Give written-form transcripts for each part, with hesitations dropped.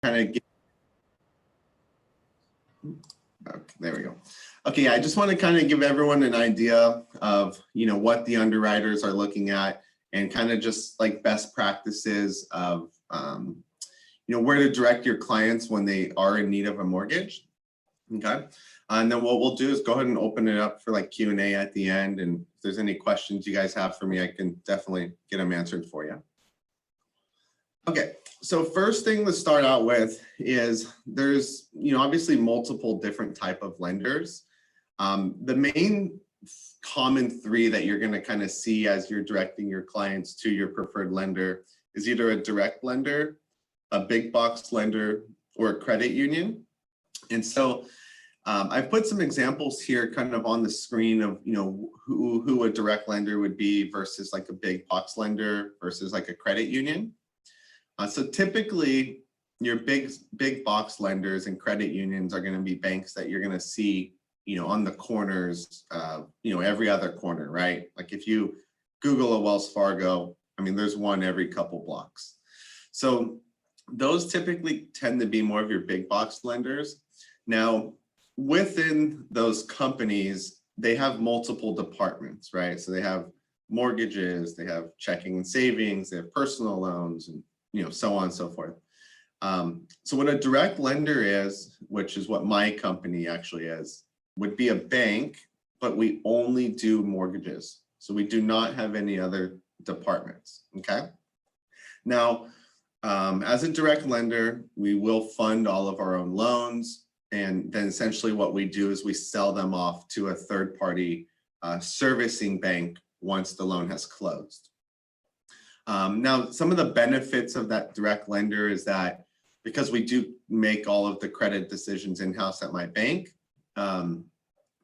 kind of give, okay, there we go. Okay, I just want to kind of give everyone an idea of, what the underwriters are looking at and kind of just like best practices of, where to direct your clients when they are in need of a mortgage. Okay. And then what we'll do is go ahead and open it up for like Q&A at the end. And if there's any questions you guys have for me, I can definitely get them answered for you. Okay, so first thing to start out with is there's, obviously multiple different type of lenders. The main common three that you're going to kind of see as you're directing your clients to your preferred lender is either a direct lender, a big box lender, or a credit union. And so I've put some examples here kind of on the screen of, who a direct lender would be versus like a big box lender versus like a credit union. So typically your big box lenders and credit unions are going to be banks that you're going to see, on the corners, every other corner, right? Like if you Google a Wells Fargo, I mean, there's one every couple blocks. So those typically tend to be more of your big box lenders. Now, within those companies, they have multiple departments, right? So they have mortgages, they have checking and savings, they have personal loans, and so on and so forth. So what a direct lender is, which is what my company actually is, would be a bank, but we only do mortgages. So we do not have any other departments, okay? Now, as a direct lender, we will fund all of our own loans. And then essentially what we do is we sell them off to a third party servicing bank once the loan has closed. Now, some of the benefits of that direct lender is that because we do make all of the credit decisions in-house at my bank,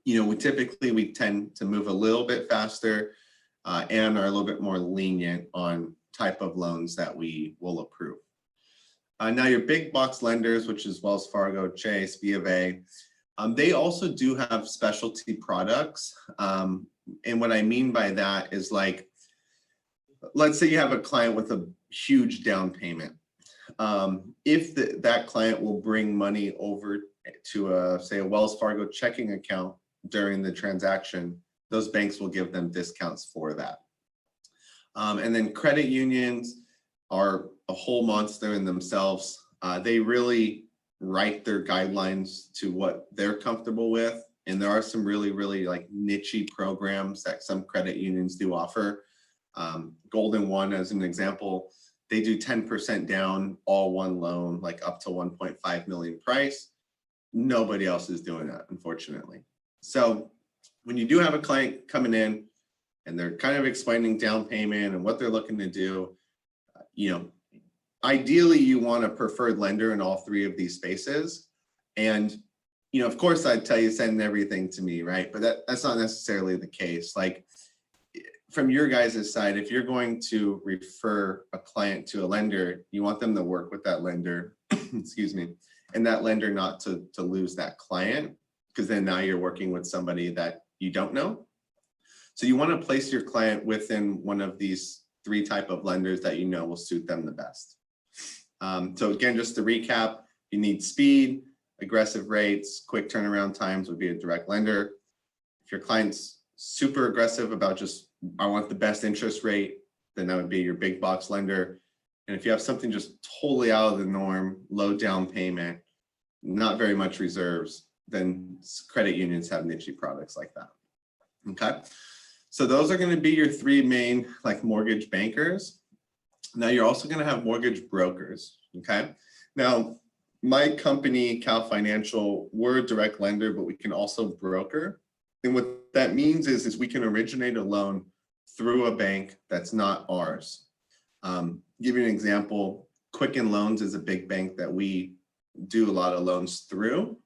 we tend to move a little bit faster and are a little bit more lenient on type of loans that we will approve. Now your big box lenders, which is Wells Fargo, Chase, B of A, they also do have specialty products. And what I mean by that is like, let's say you have a client with a huge down payment. If that client will bring money over to say a Wells Fargo checking account during the transaction, those banks will give them discounts for that. And then credit unions are a whole monster in themselves. They really write their guidelines to what they're comfortable with. And there are some really, really like niche programs that some credit unions do offer. Golden One, as an example, they do 10% down, all one loan, like up to 1.5 million price. Nobody else is doing that, unfortunately. So when you do have a client coming in and they're kind of explaining down payment and what they're looking to do, ideally you want a preferred lender in all three of these spaces. And, of course I'd tell you send everything to me, right? But that's not necessarily the case. Like from your guys' side, if you're going to refer a client to a lender, you want them to work with that lender, excuse me, and that lender not to lose that client, because then now you're working with somebody that you don't know. So you want to place your client within one of these three type of lenders that will suit them the best. So again, just to recap, you need speed, aggressive rates, quick turnaround times would be a direct lender. If your client's super aggressive about just, I want the best interest rate, then that would be your big box lender. And if you have something just totally out of the norm, low down payment, not very much reserves, then credit unions have niche products like that. Okay. So those are going to be your three main like mortgage bankers. Now you're also going to have mortgage brokers. Okay. Now my company, Kal Financial, we're a direct lender, but we can also broker. And what that means is we can originate a loan through a bank that's not ours. Give you an example, Quicken Loans is a big bank that we do a lot of loans through,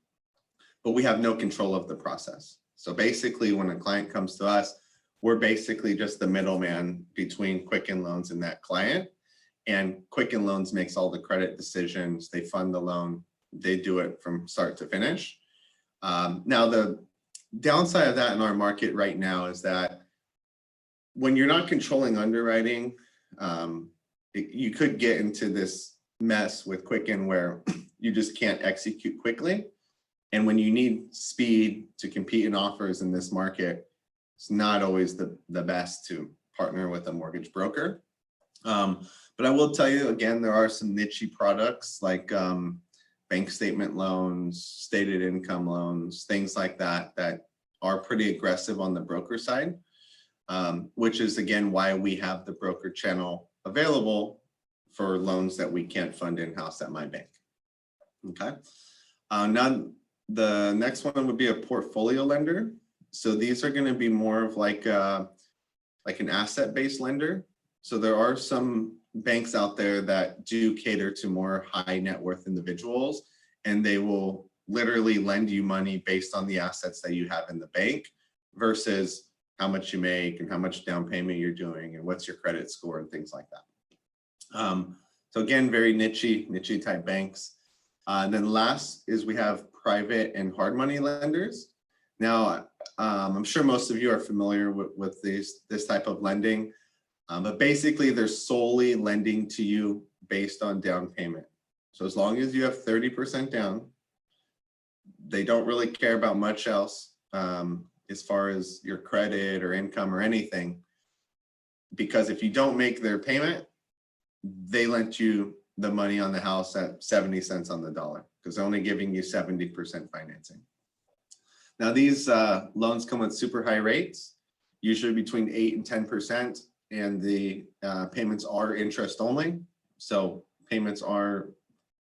but we have no control of the process. So basically when a client comes to us, we're basically just the middleman between Quicken Loans and that client. And Quicken Loans makes all the credit decisions. They fund the loan. They do it from start to finish. Now, the downside of that in our market right now is that when you're not controlling underwriting, you could get into this mess with Quicken where you just can't execute quickly. And when you need speed to compete in offers in this market, it's not always the best to partner with a mortgage broker. But I will tell you, again, there are some niche products like bank statement loans, stated income loans, things like that, that are pretty aggressive on the broker side, which is, again, why we have the broker channel available for loans that we can't fund in-house at my bank. Okay. Now, the next one would be a portfolio lender. So these are going to be more of like an asset-based lender. So there are some banks out there that do cater to more high net worth individuals, and they will literally lend you money based on the assets that you have in the bank versus how much you make and how much down payment you're doing and what's your credit score and things like that. So again, very niche type banks. And then last is we have private and hard money lenders. Now, I'm sure most of you are familiar with this type of lending, but basically they're solely lending to you based on down payment. So as long as you have 30% down, they don't really care about much else as far as your credit or income or anything, because if you don't make their payment, they lent you the money on the house at 70 cents on the dollar because they're only giving you 70% financing. Now these loans come with super high rates, usually between 8 and 10%, and the payments are interest only. So payments are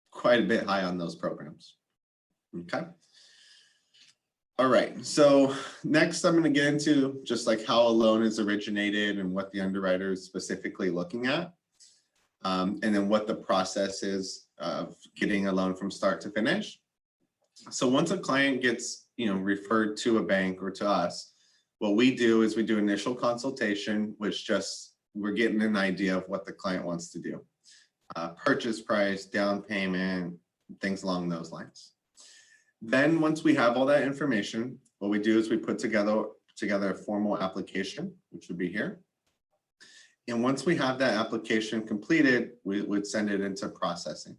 quite a bit high on those programs. Okay. All right, so next I'm going to get into just like how a loan is originated and what the underwriter is specifically looking at. And then what the process is of getting a loan from start to finish. So once a client gets, referred to a bank or to us, what we do is we do initial consultation, which just we're getting an idea of what the client wants to do. Purchase price, down payment, things along those lines. Then once we have all that information, what we do is we put together a formal application, which would be here. And once we have that application completed, we would send it into processing.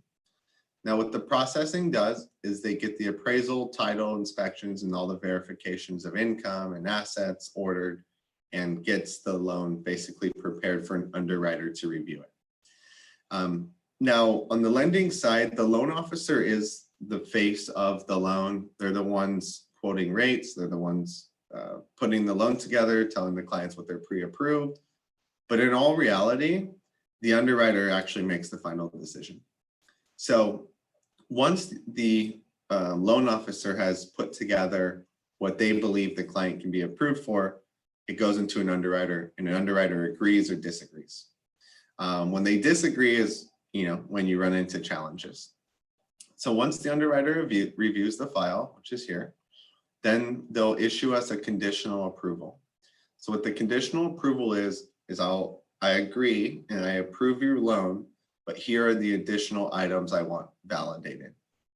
Now, what the processing does is they get the appraisal, title, inspections, and all the verifications of income and assets ordered and gets the loan basically prepared for an underwriter to review it. Now, on the lending side, the loan officer is the face of the loan. They're the ones quoting rates. They're the ones putting the loan together, telling the clients what they're pre-approved. But in all reality, the underwriter actually makes the final decision. So once the loan officer has put together what they believe the client can be approved for, it goes into an underwriter, and an underwriter agrees or disagrees. When they disagree is, when you run into challenges. So once the underwriter reviews the file, which is here, then they'll issue us a conditional approval. So what the conditional approval is I agree and I approve your loan, but here are the additional items I want validated.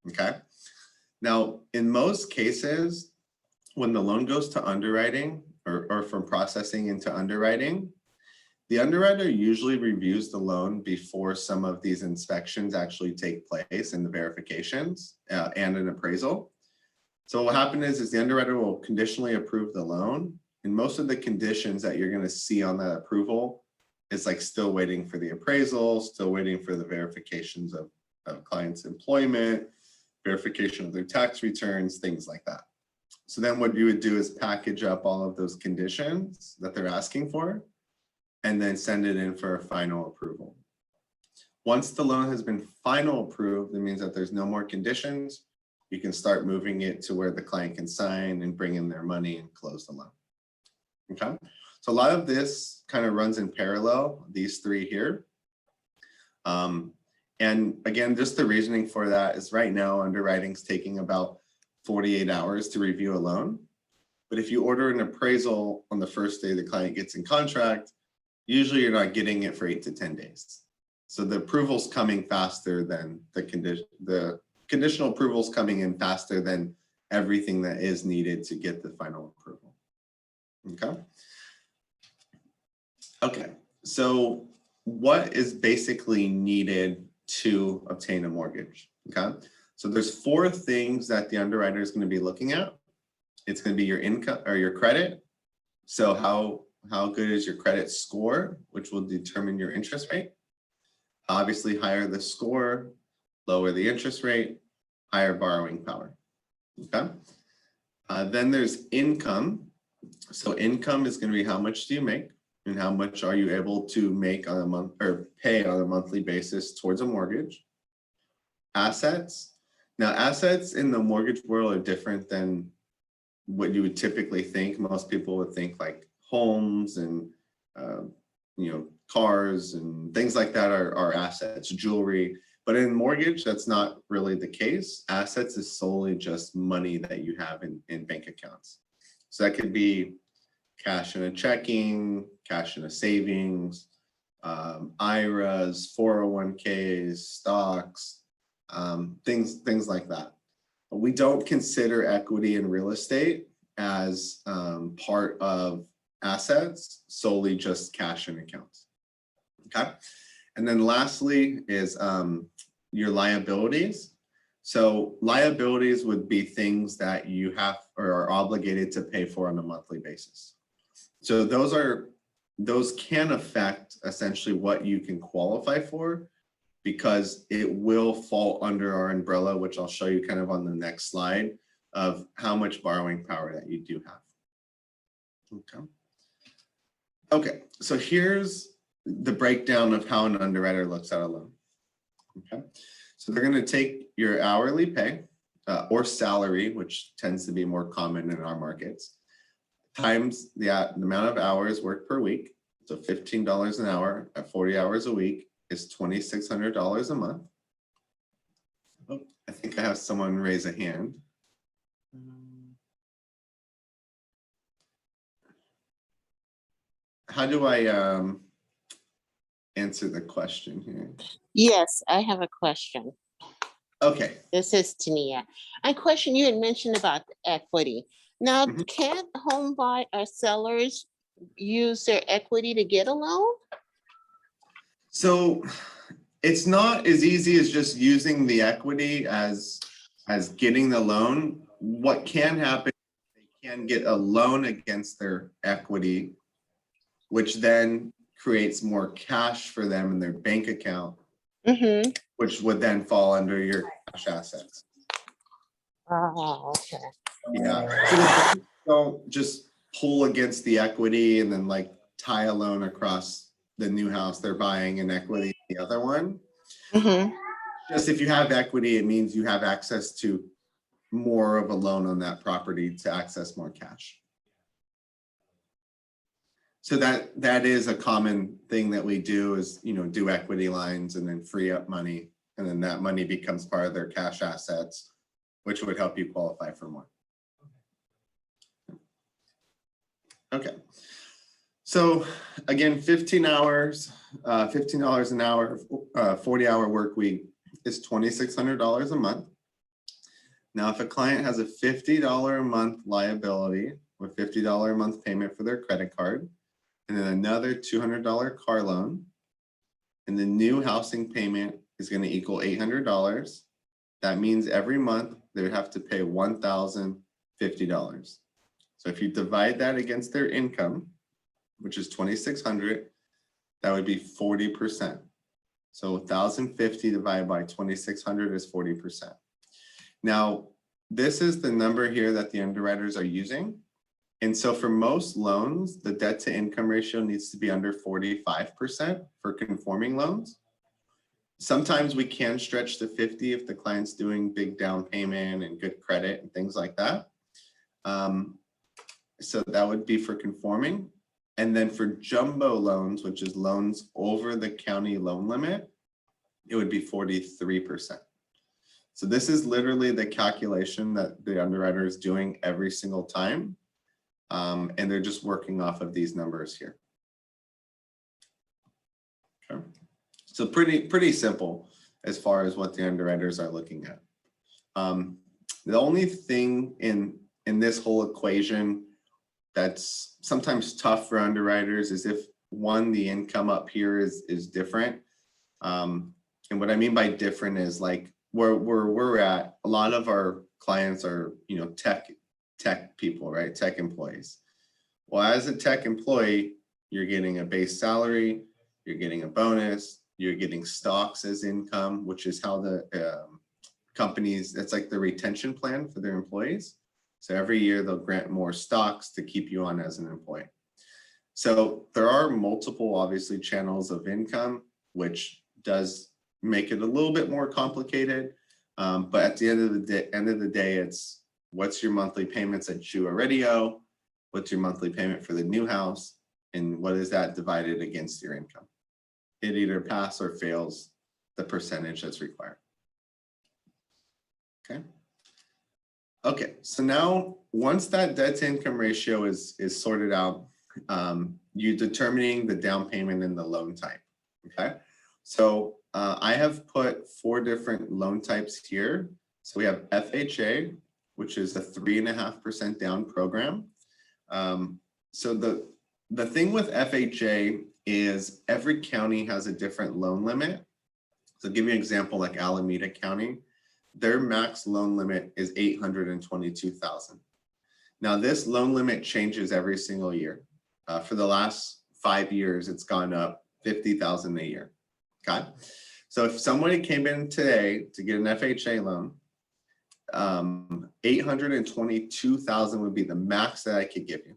Okay. Now, in most cases, when the loan goes to underwriting or from processing into underwriting, the underwriter usually reviews the loan before some of these inspections actually take place and the verifications and an appraisal. So what happened is the underwriter will conditionally approve the loan, and most of the conditions that you're going to see on that approval is like still waiting for the appraisal, still waiting for the verifications of client's employment, verification of their tax returns, things like that. So then what you would do is package up all of those conditions that they're asking for and then send it in for a final approval. Once the loan has been final approved, it means that there's no more conditions. You can start moving it to where the client can sign and bring in their money and close the loan. Okay, so a lot of this kind of runs in parallel, these three here. And again, just the reasoning for that is right now underwriting's taking about 48 hours to review a loan. But if you order an appraisal on the first day the client gets in contract, usually you're not getting it for 8 to 10 days. So the approval's coming faster than the conditional approval's coming in faster than everything that is needed to get the final approval. Okay. Okay, so what is basically needed to obtain a mortgage. Okay, so there's 4 things that the underwriter is going to be looking at. It's going to be your income or your credit. So how good is your credit score, which will determine your interest rate. Obviously, higher the score, lower the interest rate, higher borrowing power. Okay. Then there's income. So income is going to be how much do you make and how much are you able to make on a month or pay on a monthly basis towards a mortgage. Assets. Now, assets in the mortgage world are different than what you would typically think. Most people would think like homes and cars and things like that are assets, jewelry. But in mortgage, that's not really the case. Assets is solely just money that you have in bank accounts. So that could be cash in a checking, cash in a savings, IRAs, 401ks, stocks, things like that. But we don't consider equity in real estate as part of assets, solely just cash in accounts. Okay. And then lastly is your liabilities. So liabilities would be things that you have or are obligated to pay for on a monthly basis. So those can affect essentially what you can qualify for, because it will fall under our umbrella, which I'll show you kind of on the next slide, of how much borrowing power that you do have. Okay. Okay, so here's the breakdown of how an underwriter looks at a loan. Okay, so they're going to take your hourly pay or salary, which tends to be more common in our markets, times the amount of hours worked per week. So $15 an hour at 40 hours a week is $2,600 a month. Oh, I think I have someone raise a hand. How do I answer the question here? Yes, I have a question. Okay. This is Tania. I question you had mentioned about equity. Now, can't home buy or sellers use their equity to get a loan? So it's not as easy as just using the equity as getting the loan. What can happen, they can get a loan against their equity, which then creates more cash for them in their bank account, which would then fall under your cash assets. Oh, okay. Yeah. So the banks don't just pull against the equity and then like tie a loan across the new house they're buying and equity the other one. Just if you have equity, it means you have access to more of a loan on that property to access more cash. So that is a common thing that we do is, do equity lines and then free up money. And then that money becomes part of their cash assets, which would help you qualify for more. Okay. So again, 15 hours, $15 an hour, 40-hour work week is $2,600 a month. Now, if a client has a $50 a month liability with $50 a month payment for their credit card, and then another $200 car loan, and the new housing payment is going to equal $800. That means every month they would have to pay $1,050. So if you divide that against their income, which is $2,600, that would be 40%. So 1,050 divided by 2,600 is 40%. Now, this is the number here that the underwriters are using. And so for most loans, the debt to income ratio needs to be under 45% for conforming loans. Sometimes we can stretch to 50 if the client's doing big down payment and good credit and things like that. So that would be for conforming. And then for jumbo loans, which is loans over the county loan limit, it would be 43%. So this is literally the calculation that the underwriter is doing every single time. And they're just working off of these numbers here. Okay. So pretty simple as far as what the underwriters are looking at. The only thing in this whole equation that's sometimes tough for underwriters is if the income up here is different. And what I mean by different is like where we're at, a lot of our clients are, you know, tech people, right? Tech employees. Well, as a tech employee, you're getting a base salary, you're getting a bonus, you're getting stocks as income, which is how the companies, that's like the retention plan for their employees. So every year they'll grant more stocks to keep you on as an employee. So there are multiple, obviously, channels of income, which does make it a little bit more complicated. But at the end of the day, it's what's your monthly payments that you already owe, what's your monthly payment for the new house, and what is that divided against your income. It either passes or fails the percentage that's required. Okay. Okay, so now once that debt to income ratio is sorted out, you're determining the down payment and the loan type. Okay, so I have put 4 different loan types here. So we have FHA, which is a 3.5% down program. So the thing with FHA is every county has a different loan limit. So I'll give you an example, like Alameda County, their max loan limit is $822,000. Now this loan limit changes every single year. For the last 5 years, it's gone up $50,000 a year. Okay, so if somebody came in today to get an FHA loan, $822,000 would be the max that I could give you.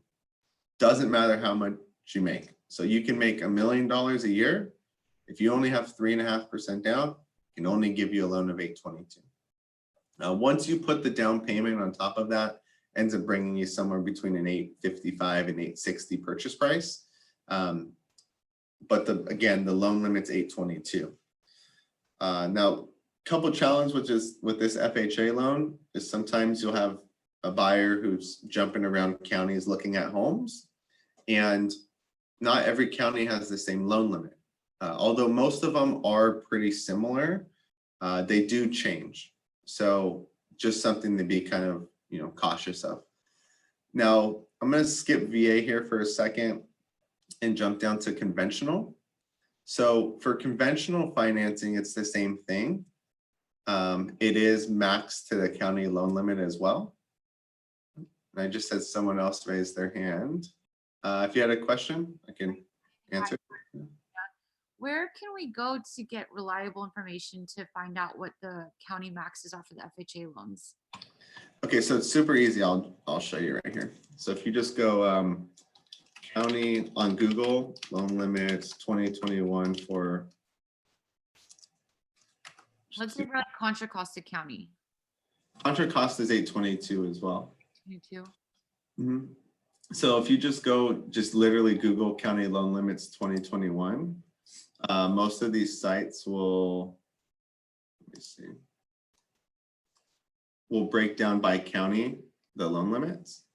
Doesn't matter how much you make. So you can make $1 million a year. If you only have 3.5% down, I can only give you a loan of $822,000. Now, once you put the down payment on top of that, ends up bringing you somewhere between an $855,000 and $860,000 purchase price. But again, the loan limit's $822,000. Now, couple challenges with this FHA loan is sometimes you'll have a buyer who's jumping around counties looking at homes, and not every county has the same loan limit. Although most of them are pretty similar, they do change. So just something to be kind of, you know, cautious of. Now, I'm going to skip VA here for a second and jump down to conventional. So for conventional financing, it's the same thing. It is maxed to the county loan limit as well. And I just had someone else raise their hand. If you had a question, I can answer. Where can we go to get reliable information to find out what the county maxes are for the FHA loans? Okay, so it's super easy. I'll show you right here. So if you just go county on Google, loan limits 2021 for. Let's say about Contra Costa County. Contra Costa is 822 as well. 22. Mm-hmm. So if you just literally Google county loan limits 2021, most of these sites will, let me see, will break down by county the loan limits.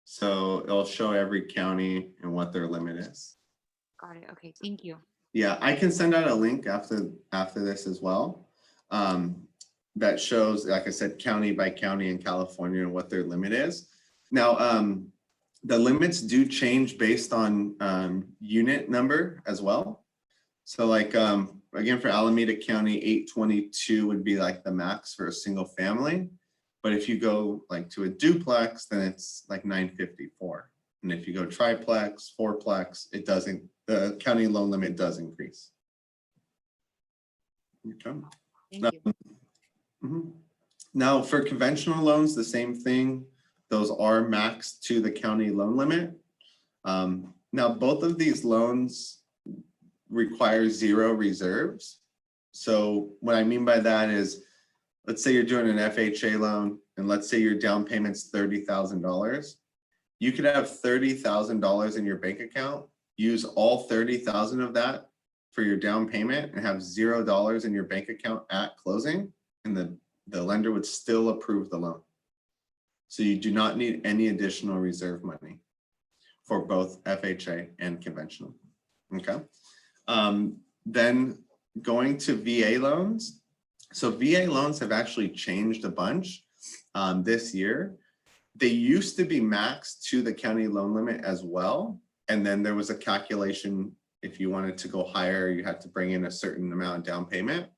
So it'll show every county and what their limit is. Got it. Okay, thank you. Yeah, I can send out a link after this as well. That shows, like I said, county by county in California and what their limit is. Now, the limits do change based on unit number as well. So like, again, for Alameda County, 822 would be like the max for a single family. But if you go like to a duplex, then it's like 954. And if you go triplex, fourplex, it doesn't, the county loan limit does increase. Okay. Thank you. Now for conventional loans, the same thing. Those are maxed to the county loan limit. Now both of these loans require 0 reserves. So what I mean by that is, let's say you're doing an FHA loan and let's say your down payment's $30,000. You could have $30,000 in your bank account, use all 30,000 of that for your down payment and have $0 in your bank account at closing, and the lender would still approve the loan. So you do not need any additional reserve money for both FHA and conventional. Okay. Then going to VA loans. So VA loans have actually changed a bunch this year. They used to be maxed to the county loan limit as well. And then there was a calculation If you wanted to go higher, you had to bring in a certain amount of down payment.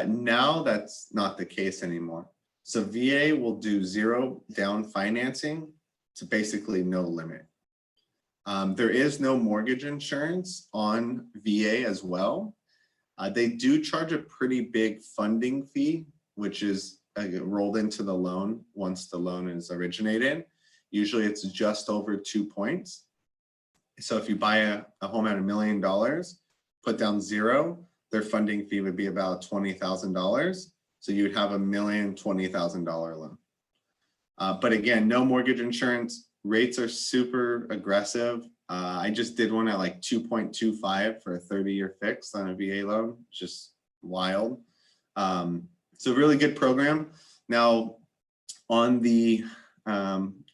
Now that's not the case anymore. So VA will do zero down financing to basically no limit. There is no mortgage insurance on VA as well. They do charge a pretty big funding fee, which is rolled into the loan once the loan is originated. Usually it's just over 2 points. So if you buy a home at $1 million, put down zero, their funding fee would be about $20,000. So you'd have $1,020,000 loan. But again, no mortgage insurance. Rates are super aggressive. I just did one at like 2.25 for a 30-year fixed on a VA loan, just wild. It's a really good program. Now, on the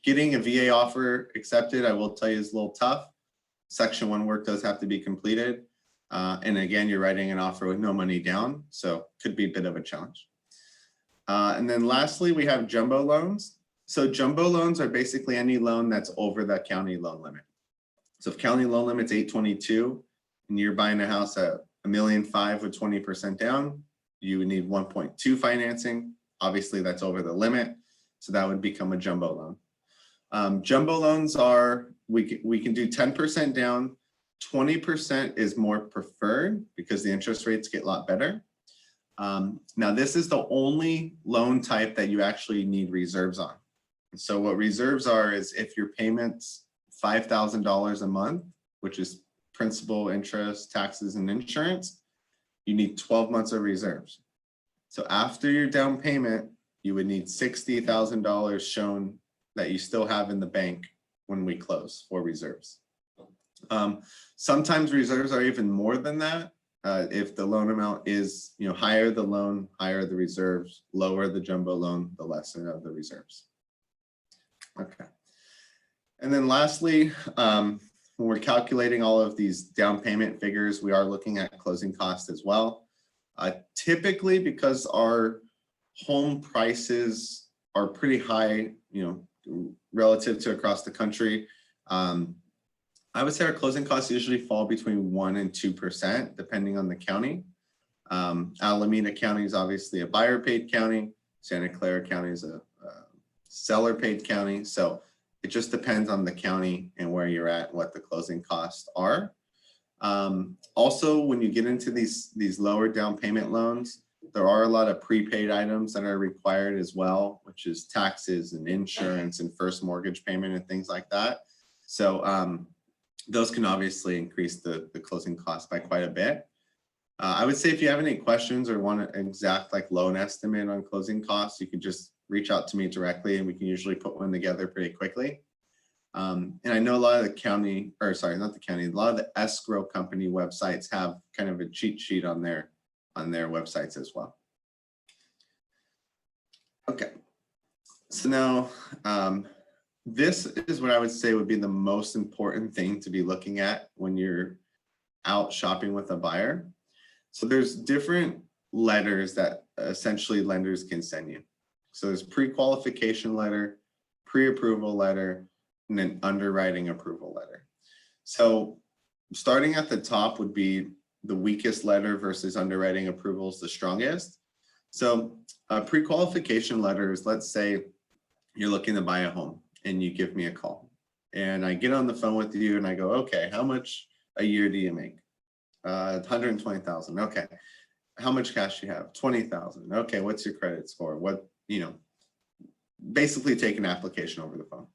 getting a VA offer accepted, I will tell you is a little tough. Section 1 work does have to be completed. And again, you're writing an offer with no money down, so could be a bit of a challenge. And then lastly, we have jumbo loans. So jumbo loans are basically any loan that's over the county loan limit. So if county loan limit's 822 and you're buying a house at $1.5 million with 20% down, you would need 1.2 financing. Obviously that's over the limit. So that would become a jumbo loan. Jumbo loans are, we can do 10% down. 20% is more preferred because the interest rates get a lot better. Now this is the only loan type that you actually need reserves on. So what reserves are is if your payment's $5,000 a month, which is principal, interest, taxes, and insurance, you need 12 months of reserves. So after your down payment, you would need $60,000 shown that you still have in the bank when we close for reserves. Sometimes reserves are even more than that. If the loan amount is, higher the loan, higher the reserves, lower the jumbo loan, the lesser of the reserves. Okay. And then lastly, when we're calculating all of these down payment figures, we are looking at closing costs as well. Typically, because our home prices are pretty high, relative to across the country, I would say our closing costs usually fall between 1% and 2%, depending on the county. Alameda County is obviously a buyer paid county. Santa Clara County is a seller paid county. So it just depends on the county and where you're at, what the closing costs are. Also, when you get into these lower down payment loans, there are a lot of prepaid items that are required as well, which is taxes and insurance and first mortgage payment and things like that. So those can obviously increase the closing costs by quite a bit. I would say if you have any questions or want an exact loan estimate on closing costs, you can just reach out to me directly and we can usually put one together pretty quickly. And I know a lot of the county, or sorry, not the county, a lot of the escrow company websites have kind of a cheat sheet on their websites as well. Okay, so now this is what I would say would be the most important thing to be looking at when you're out shopping with a buyer. So there's different letters that essentially lenders can send you. So there's pre-qualification letter, pre-approval letter, and then underwriting approval letter. So starting at the top would be the weakest letter versus underwriting approval is the strongest. So pre-qualification letters, let's say you're looking to buy a home and you give me a call and I get on the phone with you and I go, okay, how much a year do you make? 120,000. Okay. How much cash do you have? 20,000. Okay. What's your credit score? What, basically take an application over the phone.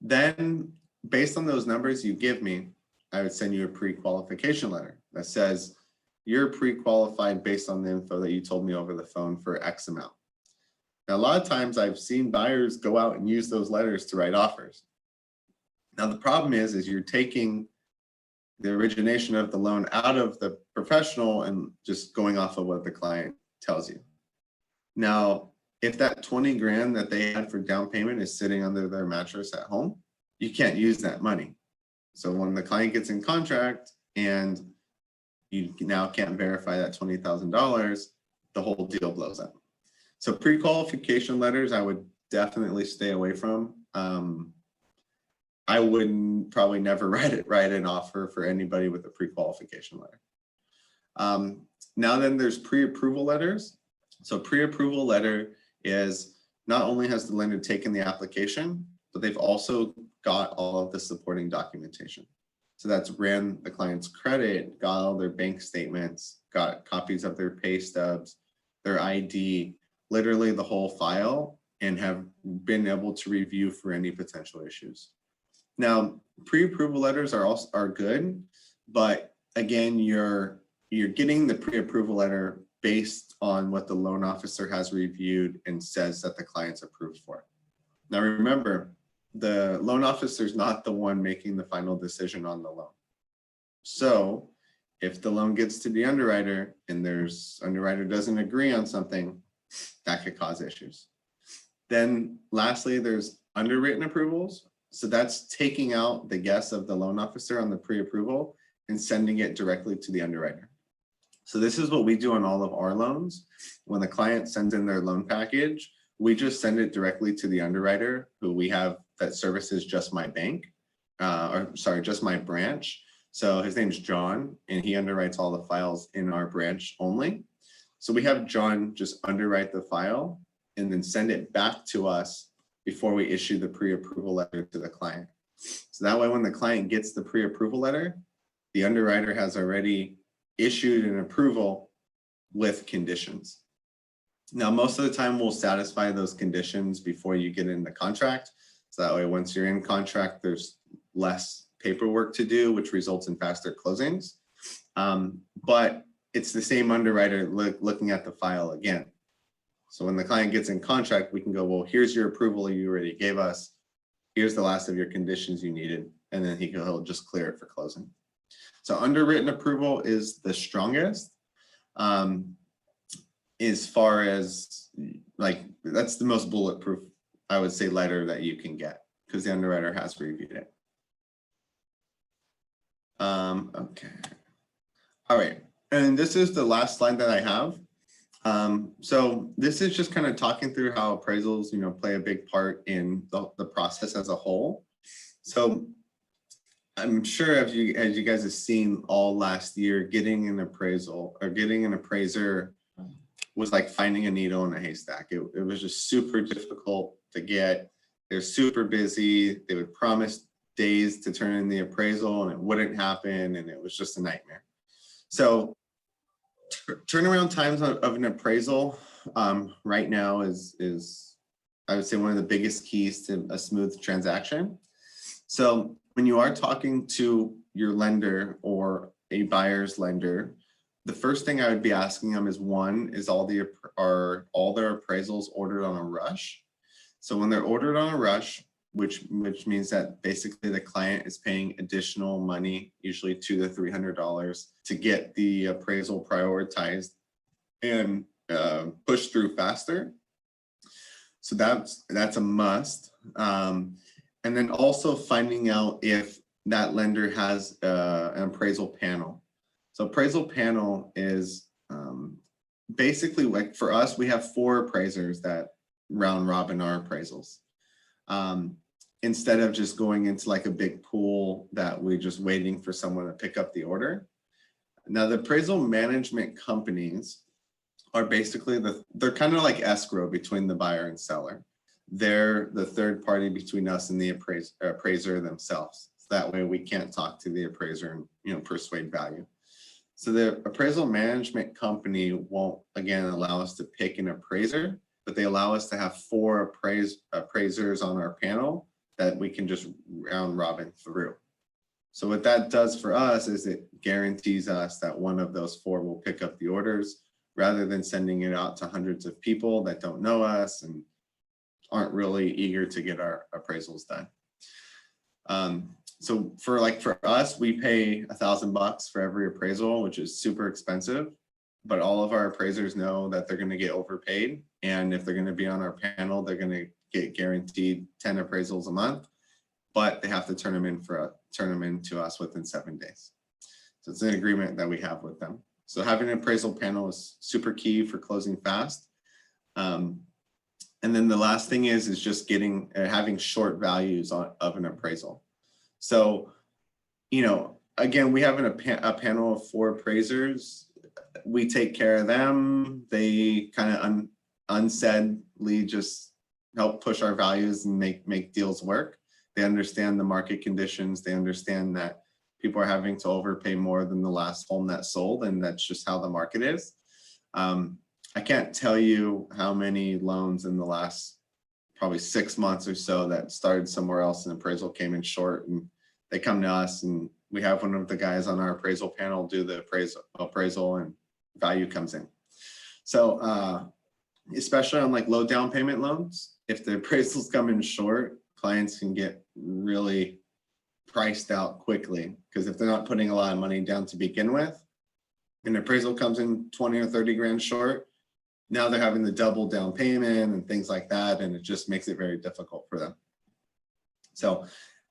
Then based on those numbers you give me, I would send you a pre-qualification letter that says you're pre-qualified based on the info that you told me over the phone for X amount. Now, a lot of times I've seen buyers go out and use those letters to write offers. Now, the problem is you're taking the origination of the loan out of the professional and just going off of what the client tells you. Now, if that 20 grand that they had for down payment is sitting under their mattress at home, you can't use that money. So when the client gets in contract and you now can't verify that $20,000, the whole deal blows up. So pre-qualification letters, I would definitely stay away from. I wouldn't probably never write an offer for anybody with a pre-qualification letter. Now then there's pre-approval letters. So pre-approval letter is not only has the lender taken the application, but they've also got all of the supporting documentation. So that's ran the client's credit, got all their bank statements, got copies of their pay stubs, their ID, literally the whole file, and have been able to review for any potential issues. Now, pre-approval letters are good, but again, you're getting the pre-approval letter based on what the loan officer has reviewed and says that the client's approved for. Now, remember, the loan officer is not the one making the final decision on the loan. So if the loan gets to the underwriter and underwriter doesn't agree on something, that could cause issues. Then lastly, there's underwritten approvals. So that's taking out the guess of the loan officer on the pre-approval and sending it directly to the underwriter. So this is what we do on all of our loans. When the client sends in their loan package, we just send it directly to the underwriter who we have that services just my bank, just my branch. So his name's John, and he underwrites all the files in our branch only. So we have John just underwrite the file and then send it back to us before we issue the pre-approval letter to the client. So that way, when the client gets the pre-approval letter, the underwriter has already issued an approval with conditions. Now, most of the time we'll satisfy those conditions before you get in the contract. So that way, once you're in contract, there's less paperwork to do, which results in faster closings. But it's the same underwriter looking at the file again. So when the client gets in contract, we can go, well, here's your approval you already gave us. Here's the last of your conditions you needed. And then he'll just clear it for closing. So underwritten approval is the strongest. As far as that's the most bulletproof, I would say, letter that you can get because the underwriter has reviewed it. Okay. All right. And this is the last slide that I have. So this is just kind of talking through how appraisals, play a big part in the process as a whole. So I'm sure as you guys have seen all last year, getting an appraisal or getting an appraiser was like finding a needle in a haystack. It was just super difficult to get. They're super busy. They would promise days to turn in the appraisal and it wouldn't happen. And it was just a nightmare. So turnaround times of an appraisal right now is, I would say, one of the biggest keys to a smooth transaction. So when you are talking to your lender or a buyer's lender, the first thing I would be asking them is, one, is all their appraisals ordered on a rush? So when they're ordered on a rush, which means that basically the client is paying additional money, usually $200 to $300, to get the appraisal prioritized and pushed through faster. So that's a must. And then also finding out if that lender has an appraisal panel. So appraisal panel is basically, like for us, we have 4 appraisers that round robin our appraisals. Instead of just going into like a big pool that we're just waiting for someone to pick up the order. Now the appraisal management companies are basically they're kind of like escrow between the buyer and seller. They're the third party between us and the appraiser themselves. So that way we can't talk to the appraiser and persuade value. So the appraisal management company won't, again, allow us to pick an appraiser, but they allow us to have 4 appraisers on our panel that we can just round robin through. So what that does for us is it guarantees us that one of those 4 will pick up the orders rather than sending it out to hundreds of people that don't know us and aren't really eager to get our appraisals done. So for us, we pay $1,000 for every appraisal, which is super expensive, but all of our appraisers know that they're going to get overpaid. And if they're going to be on our panel, they're going to get guaranteed 10 appraisals a month, but they have to turn them in to us within 7 days. So it's an agreement that we have with them. So having an appraisal panel is super key for closing fast. And then the last thing is just having short values of an appraisal. So, you know, again, we have a panel of 4 appraisers. We take care of them. They kind of unsaidly just help push our values and make deals work. They understand the market conditions. They understand that people are having to overpay more than the last home that sold, and that's just how the market is. I can't tell you how many loans in the last probably 6 months or so that started somewhere else and appraisal came in short, and they come to us, and we have one of the guys on our appraisal panel do the appraisal and value comes in. So especially on like low down payment loans, if the appraisals come in short, clients can get really priced out quickly, because if they're not putting a lot of money down to begin with, and the appraisal comes in 20 or 30 grand short, now they're having the double down payment and things like that, and it just makes it very difficult for them. So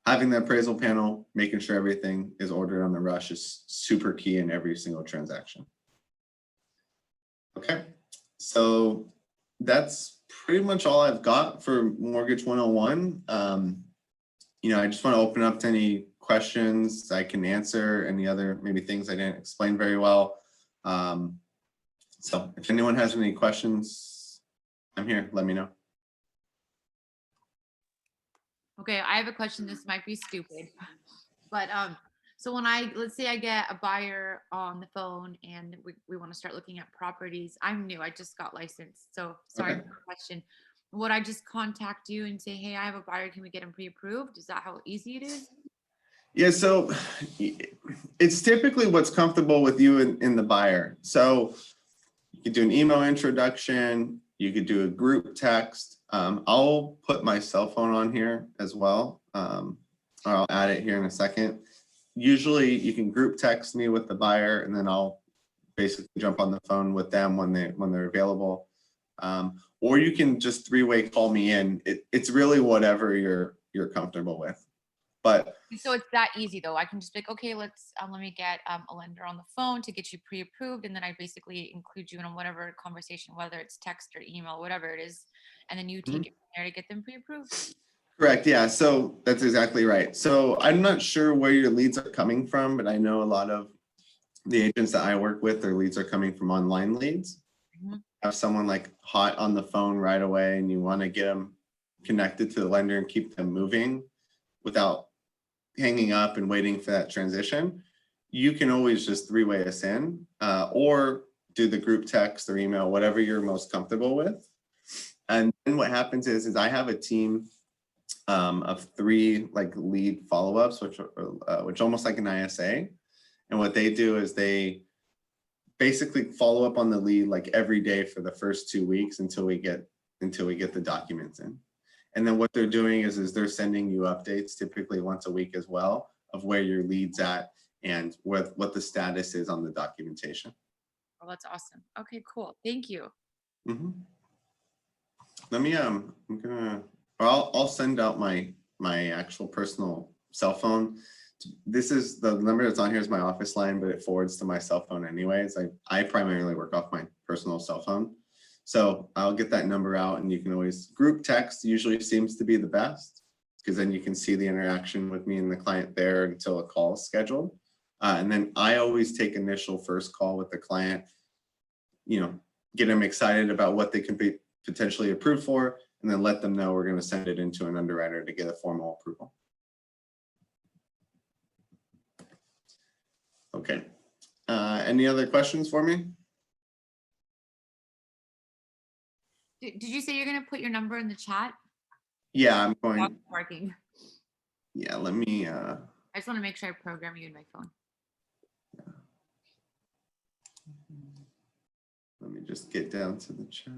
having the appraisal panel, making sure everything is ordered on the rush is super key in every single transaction. Okay, so that's pretty much all I've got for Mortgage 101. You know, I just want to open up to any questions I can answer, any other maybe things I didn't explain very well. So if anyone has any questions, I'm here, let me know. Okay, I have a question. This might be stupid, but so when let's say I get a buyer on the phone and we want to start looking at properties. I'm new, I just got licensed, so sorry Okay. for the question. Would I just contact you and say, hey, I have a buyer, can we get him pre-approved? Is that how easy it is? Yeah, so it's typically what's comfortable with you in the buyer. So you could do an email introduction, you could do a group text. I'll put my cell phone on here as well. I'll add it here in a second. Usually you can group text me with the buyer, and then I'll basically jump on the phone with them when they're available. Or you can just 3-way call me in. It's really whatever you're comfortable with. But So it's that easy though. I can just be like, okay, let me get a lender on the phone to get you pre-approved, and then I basically include you in whatever conversation, whether it's text or email, whatever it is, and then you take it from there to get them pre-approved. correct, yeah. So that's exactly right. So I'm not sure where your leads are coming from, but I know a lot of the agents that I work with, their leads are coming from online leads. Have someone like hot on the phone right away, and you want to get them connected to the lender and keep them moving without hanging up and waiting for that transition. You can always just 3-way us in, or do the group text or email, whatever you're most comfortable with. And then what happens is I have a team of 3 like lead follow-ups, which almost like an ISA. And what they do is they basically follow up on the lead like every day for the first 2 weeks until we get the documents in. And then what they're doing is they're sending you updates typically once a week as well of where your lead's at and what the status is on the documentation. Oh, that's awesome. Okay, cool. Thank you. Let me I'll send out my actual personal cell phone. This is the number that's on here is my office line, but it forwards to my cell phone anyways. I primarily work off my personal cell phone. So I'll get that number out, and you can always group text usually seems to be the best, because then you can see the interaction with me and the client there until a call is scheduled. And then I always take initial first call with the client, you know, get them excited about what they can be potentially approved for, and then let them know we're going to send it into an underwriter to get a formal approval. Okay. Any other questions for me? Did you say you're gonna put your number in the chat? Yeah, I'm going. That's working. Yeah, let me. I just want to make sure I program you in my phone. Let me just get down to the chat.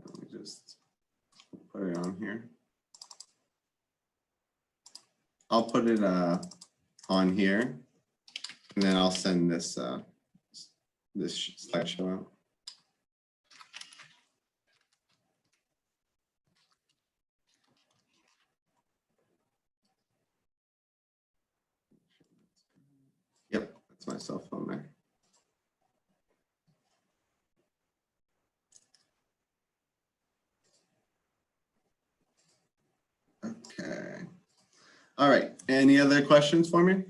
Let me just put it on here. I'll put it on here. And then I'll send this this slideshow out. Yep, that's my cell phone there. Okay. All right. Any other questions for me?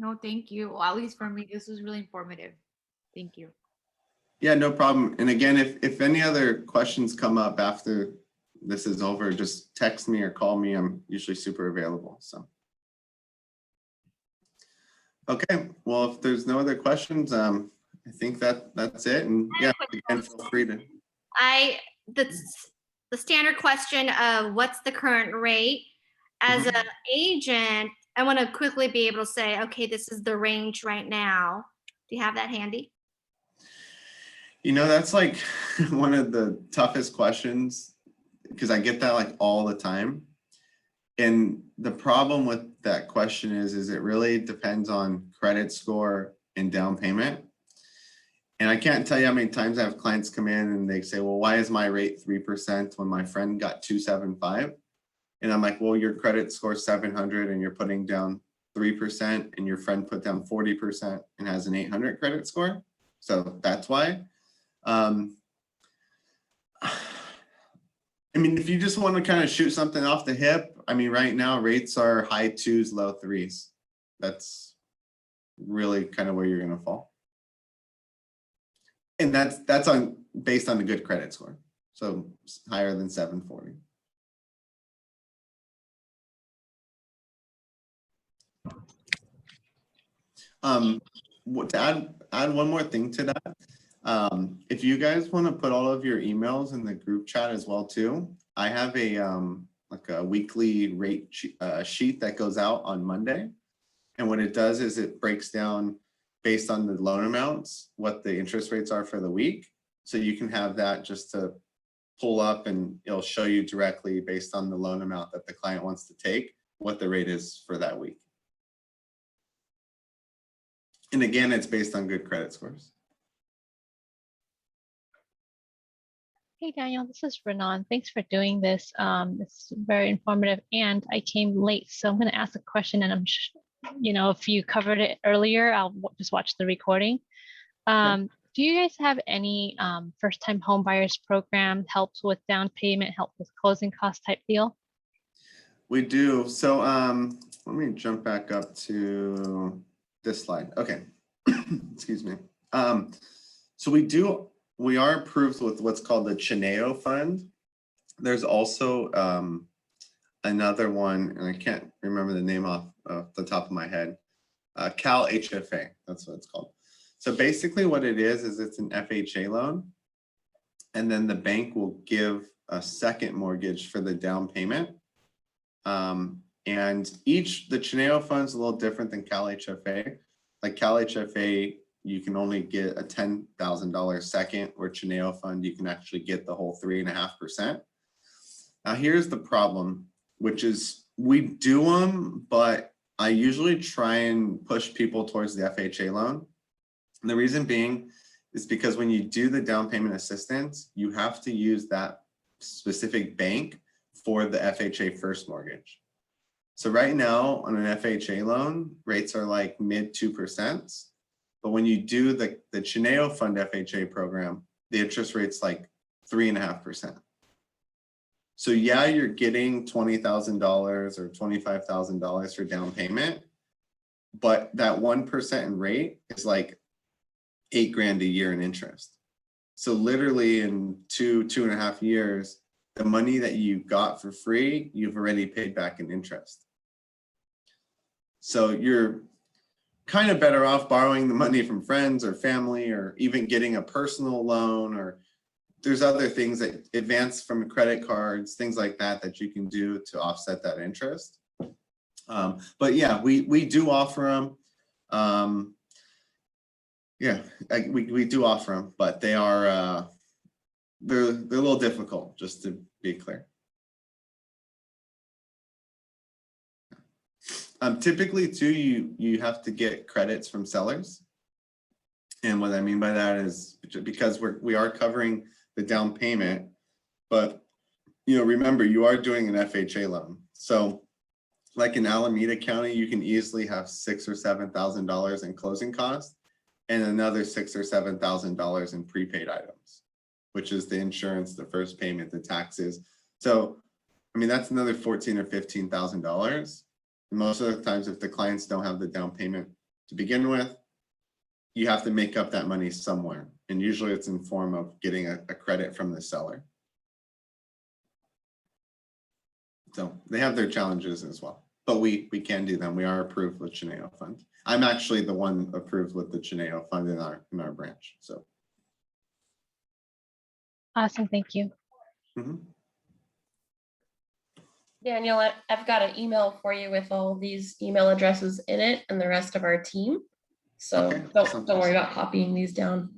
No, thank you. Well, at least for me, this was really informative. Thank you. Yeah, no problem. And again, if any other questions come up after this is over, just text me or call me. I'm usually super available. So. Okay. Well, if there's no other questions, I think that's it. And yeah, again, feel free to. The standard question of what's the current rate as an agent, I want to quickly be able to say, okay, this is the range right now. Do you have that handy? You know, that's like one of the toughest questions because I get that like all the time. And the problem with that question is it really depends on credit score and down payment. And I can't tell you how many times I have clients come in and they say, well, why is my rate 3% when my friend got 275? And I'm like, well, your credit score is 700 and you're putting down 3% and your friend put down 40% and has an 800 credit score. So that's why. I mean, if you just want to kind of shoot something off the hip, I mean, right now rates are high 2s, low 3s. That's really kind of where you're going to fall. And that's based on a good credit score. So higher than 740. To add one more thing to that, if you guys want to put all of your emails in the group chat as well too, I have a like a weekly rate sheet that goes out on Monday, and what it does is it breaks down based on the loan amounts what the interest rates are for the week, so you can have that just to pull up, and it'll show you directly based on the loan amount that the client wants to take what the rate is for that week. And again, it's based on good credit scores. Hey, Daniel, this is Renan. Thanks for doing this. It's very informative, and I came late, so I'm going to ask a question, and if you covered it earlier, I'll just watch the recording. Do you guys have any first-time home buyers program, helps with down payment, help with closing cost type deal? We do. So let me jump back up to this slide. Okay. Excuse me. So we are approved with what's called the Chineo Fund. There's also another one, and I can't remember the name off the top of my head. Kal HFA, that's what it's called. So basically what it is it's an FHA loan, and then the bank will give a second mortgage for the down payment. And the Chineo Fund's a little different than Kal HFA. Like Kal HFA, you can only get a $10,000 second, or Chineo Fund, you can actually get the whole 3.5%. Now here's the problem, which is we do them, but I usually try and push people towards the FHA loan. And the reason being is because when you do the down payment assistance, you have to use that specific bank for the FHA first mortgage. So right now on an FHA loan, rates are like mid 2%. But when you do the Chineo Fund FHA program, the interest rate's like 3.5%. So yeah, you're getting $20,000 or $25,000 for down payment, but that 1% in rate is like $8,000 a year in interest. So literally in 2.5 years, the money that you got for free, you've already paid back in interest. So you're kind of better off borrowing the money from friends or family, or even getting a personal loan, or there's other things that advance from credit cards, things like that, that you can do to offset that interest. But yeah, we do offer them. Yeah, we do offer them, but they are they're a little difficult, just to be clear. Typically too, you have to get credits from sellers. And what I mean by that is because we are covering the down payment, but remember, you are doing an FHA loan. So like in Alameda County, you can easily have $6,000 or $7,000 in closing costs and another $6,000 or $7,000 in prepaid items, which is the insurance, the first payment, the taxes. So, I mean, that's another $14,000 or $15,000. Most of the times, if the clients don't have the down payment to begin with, you have to make up that money somewhere. And usually it's in form of getting a credit from the seller. So they have their challenges as well, but we can do them. We are approved with Chineo Fund. I'm actually the one approved with the Chineo Fund in our branch. So. Awesome, thank you. Mhm. Daniel, I've got an email for you with all these email addresses in it and the rest of our team. So Okay, don't worry about copying these down.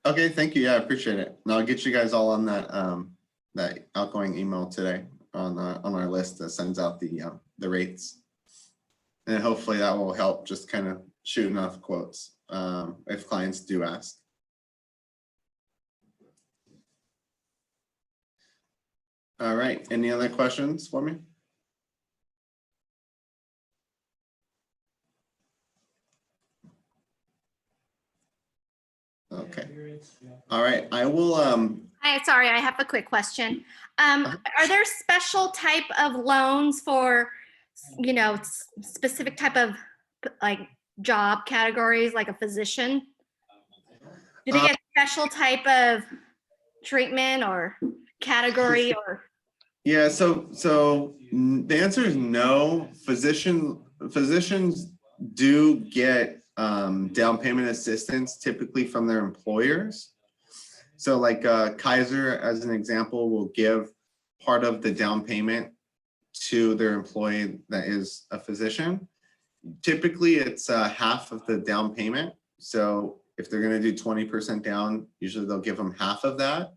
Okay, thank you. Yeah, I appreciate it. And I'll get you guys all on that that outgoing email today on our list that sends out the rates. And hopefully that will help just kind of shoot enough quotes if clients do ask. All right, any other questions for me? Okay. All right, I will Sorry, I have a quick question. Are there special type of loans for, specific type of like job categories, like a physician? Do they get special type of treatment or category or? Yeah, so the answer is no. Physicians do get down payment assistance typically from their employers. So like Kaiser, as an example, will give part of the down payment to their employee that is a physician. Typically, it's half of the down payment. So if they're going to do 20% down, usually they'll give them half of that.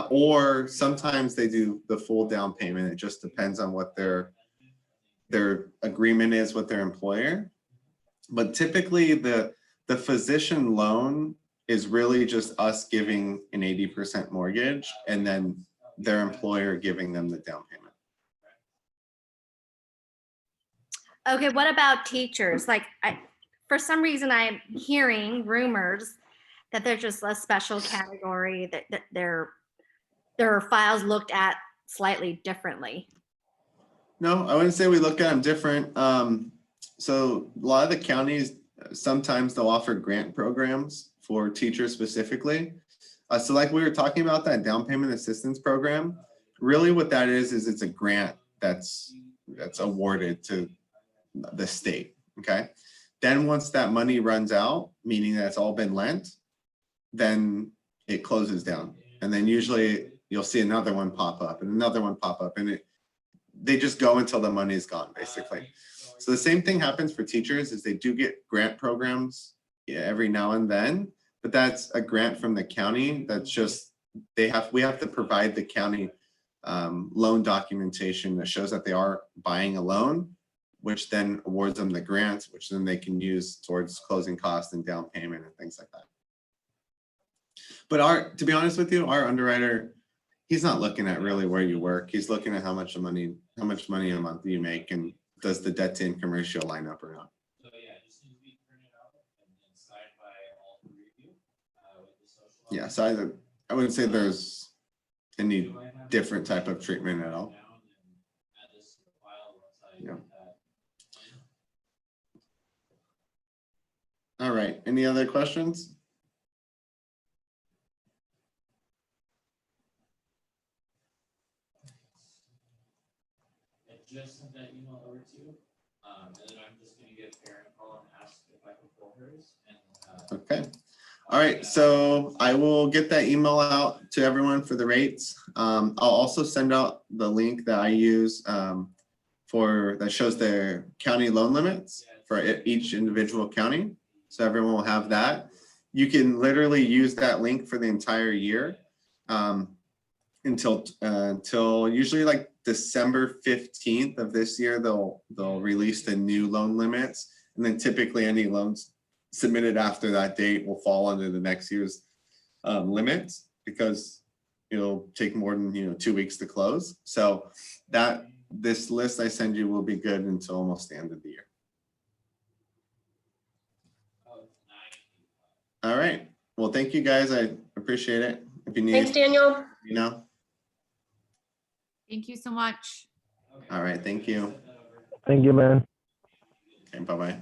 Or sometimes they do the full down payment. It just depends on what their agreement is with their employer. But typically the physician loan is really just us giving an 80% mortgage and then their employer giving them the down payment. Okay, what about teachers? Like, for some reason, I'm hearing rumors that there's just a special category that their files looked at slightly differently. No, I wouldn't say we look at them different. So a lot of the counties, sometimes they'll offer grant programs for teachers specifically. So like we were talking about that down payment assistance program, really what that is it's a grant that's awarded to the state, okay? Then once that money runs out, meaning that it's all been lent, then it closes down. And then usually you'll see another one pop up and another one pop up, and they just go until the money is gone, basically. So the same thing happens for teachers is they do get grant programs every now and then, but that's a grant from the county. That's just, we have to provide the county loan documentation that shows that they are buying a loan, which then awards them the grants, which then they can use towards closing costs and down payment and things like that. But to be honest with you, our underwriter, he's not looking at really where you work. He's looking at how much money a month you make, and does the debt to income ratio line up or not. So yeah, it just needs to be printed out and then signed by all three of you with the social. Yeah, so I wouldn't say there's any different type of treatment at all. Yeah. All right, any other questions? I just sent that email over to you, and then I'm just gonna give Karen a call and ask if I can pull hers. And Okay. All right, so I will get that email out to everyone for the rates. I'll also send out the link that I use that shows their county loan limits for each individual county. So everyone will have that. You can literally use that link for the entire year until usually like December 15th of this year, they'll release the new loan limits. And then typically any loans submitted after that date will fall under the next year's limits, because it'll take more than 2 weeks to close. So this list I send you will be good until almost the end of the year. All right. Well, thank you guys. I appreciate it. If you need, Thanks, Daniel. Thank you so much. All right. Thank you. Thank you, man. Okay. Bye-bye.